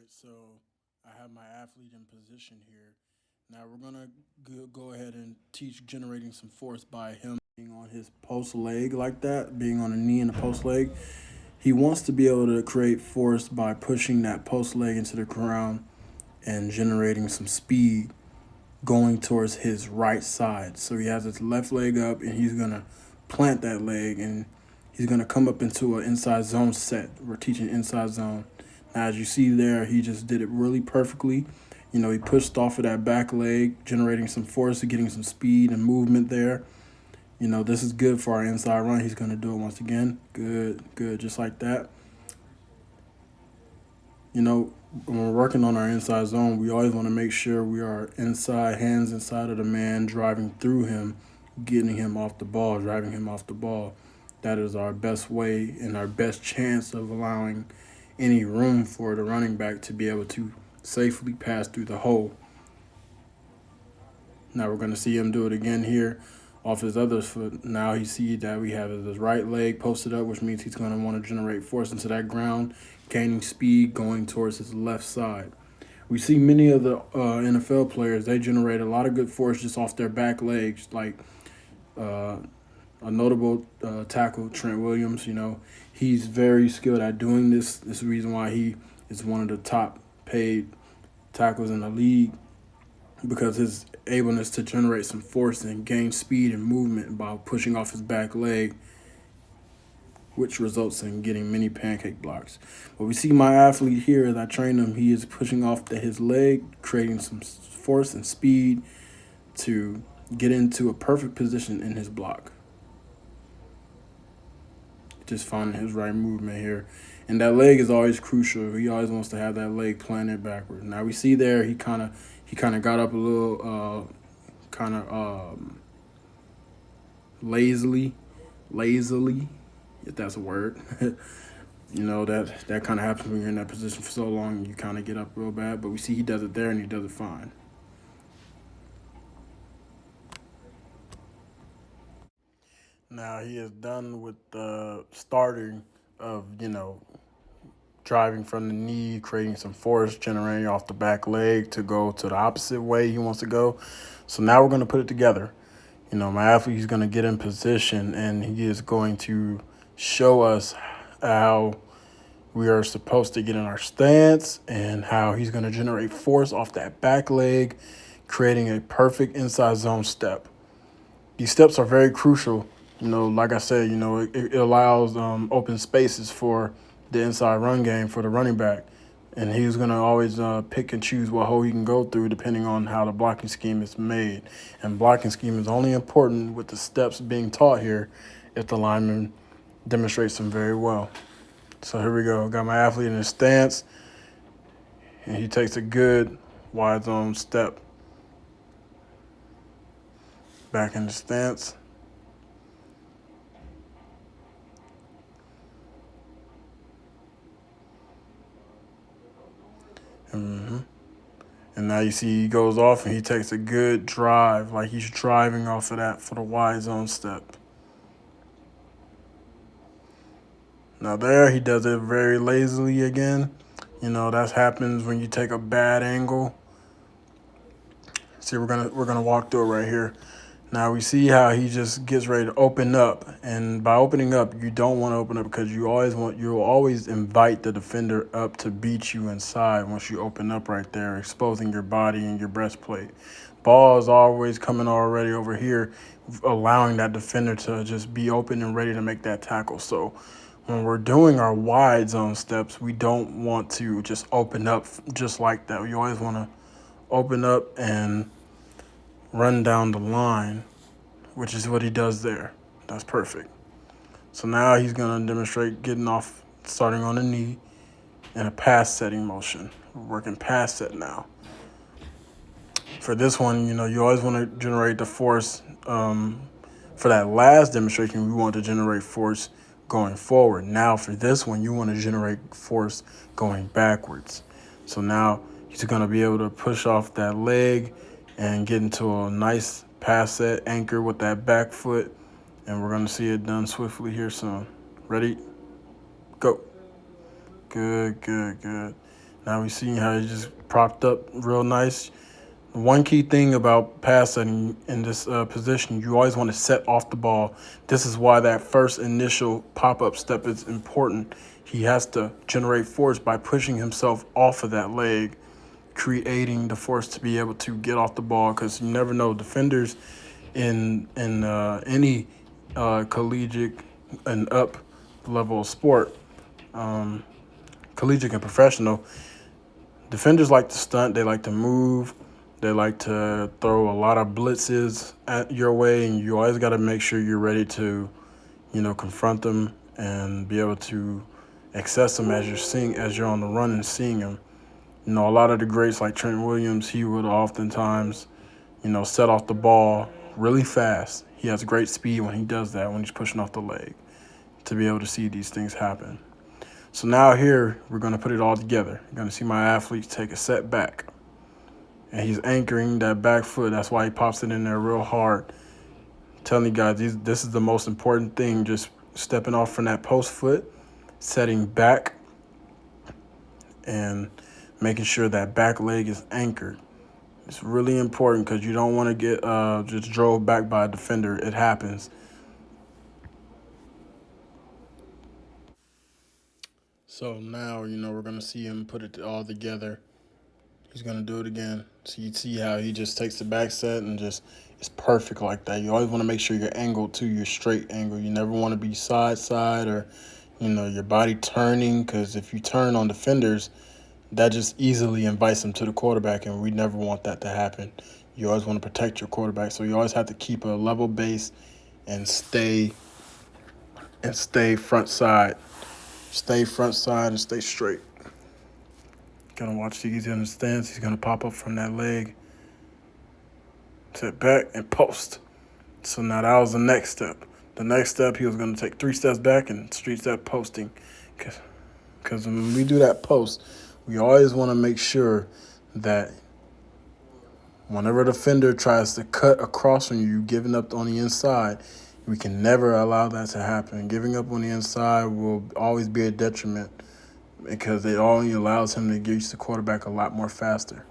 right, so I have my athlete in position here. Now we're gonna go ahead and teach generating some force by him being on his post leg like that, being on a knee and a post leg. He wants to be able to create force by pushing that post leg into the ground and generating some speed going towards his right side. So he has his left leg up and he's gonna plant that leg and he's gonna come up into an inside zone set. We're teaching inside zone. Now, as you see there, he just did it really perfectly. He pushed off of that back leg, generating some force, getting some speed and movement there. This is good for our inside run. He's going to do it once again. Good, good, just like that. When we're working on our inside zone, we always want to make sure we are inside, hands inside of the man, driving through him, getting him off the ball, driving him off the ball. That is our best way and our best chance of allowing any room for the running back to be able to safely pass through the hole. Now we're going to see him do it again here off his other foot. Now he sees that we have his right leg posted up, which means he's going to want to generate force into that ground, gaining speed going towards his left side. We see many of the NFL players, they generate a lot of good force just off their back legs, like uh, a notable tackle, Trent Williams. He's very skilled at doing this. This is the reason why he is one of the top paid tackles in the league, because his ableness to generate some force and gain speed and movement by pushing off his back leg, which results in getting many pancake blocks. But we see my athlete here, as I train him, he is pushing off his leg, creating some force and speed to get into a perfect position in his block. Just finding his right movement here. And that leg is always crucial. He always wants to have that leg planted backward. Now we see there he kind of got up a little kind of lazily, if that's a word. That kind of happens when you're in that position for so long. You kind of get up real bad, but we see he does it there and he does it fine. Now he is done with the starting of driving from the knee, creating some force, generating off the back leg to go to the opposite way he wants to go. So now we're going to put it together. My athlete is going to get in position and he is going to show us how we are supposed to get in our stance and how he's going to generate force off that back leg, creating a perfect inside zone step. These steps are very crucial. Like I said, it allows open spaces for the inside run game for the running back. And he's going to always pick and choose what hole he can go through depending on how the blocking scheme is made. And blocking scheme is only important with the steps being taught here if the lineman demonstrates them very well. So here we go. Got my athlete in his stance, and he takes a good wide zone step back in the stance. Mm-hmm. And now you see he goes off and he takes a good drive, like he's driving off of that for the wide zone step. Now there he does it very lazily again. That happens when you take a bad angle. See, we're gonna walk through it right here. Now we see how he just gets ready to open up, and by opening up, you don't want to open up because you'll always invite the defender up to beat you inside once you open up right there, exposing your body and your breastplate. Ball is always coming already over here, allowing that defender to just be open and ready to make that tackle. So when we're doing our wide zone steps, we don't want to just open up just like that. We always want to open up and run down the line, which is what he does there. That's perfect. So now he's going to demonstrate getting off, starting on the knee in a pass setting motion. We're working pass set now. For this one, you always want to generate the force. For that last demonstration, we want to generate force going forward. Now for this one, you want to generate force going backwards. So now he's going to be able to push off that leg and get into a nice pass set anchor with that back foot. And we're going to see it done swiftly here soon. Ready? Go. Good, good, good. Now we see how he just propped up real nice. One key thing about pass setting in this position, you always want to set off the ball. This is why that first initial pop-up step is important. He has to generate force by pushing himself off of that leg, creating the force to be able to get off the ball, because you never know. Defenders in any collegiate and up level of sport, collegiate and professional, defenders like to stunt. They like to move. They like to throw a lot of blitzes at your way, and you always got to make sure you're ready to, confront them and be able to access them as you're on the run and seeing them. A lot of the greats like Trent Williams, he would oftentimes, set off the ball really fast. He has great speed when he does that, when he's pushing off the leg, to be able to see these things happen. So now here, we're going to put it all together. You're going to see my athletes take a step back. And he's anchoring that back foot. That's why he pops it in there real hard. I'm telling you guys, this is the most important thing. Just stepping off from that post foot, setting back, and making sure that back leg is anchored. It's really important because you don't want to get just drove back by a defender. It happens. So now, we're going to see him put it all together. He's going to do it again. So you see how he just takes the back set and just, it's perfect like that. You always want to make sure you're angled to your straight angle. You never want to be side or, your body turning, because if you turn on defenders, that just easily invites them to the quarterback, and we never want that to happen. You always want to protect your quarterback, so you always have to keep a level base and stay front side. Stay front side and stay straight. Gonna watch he's in the stance. He's gonna pop up from that leg, set back and post. So now that was the next step. The next step, he was gonna take 3 steps back and street step posting, because when we do that post, we always want to make sure that whenever the defender tries to cut across from you, giving up on the inside, we can never allow that to happen. Giving up on the inside will always be a detriment, because it only allows him to get the quarterback a lot more faster.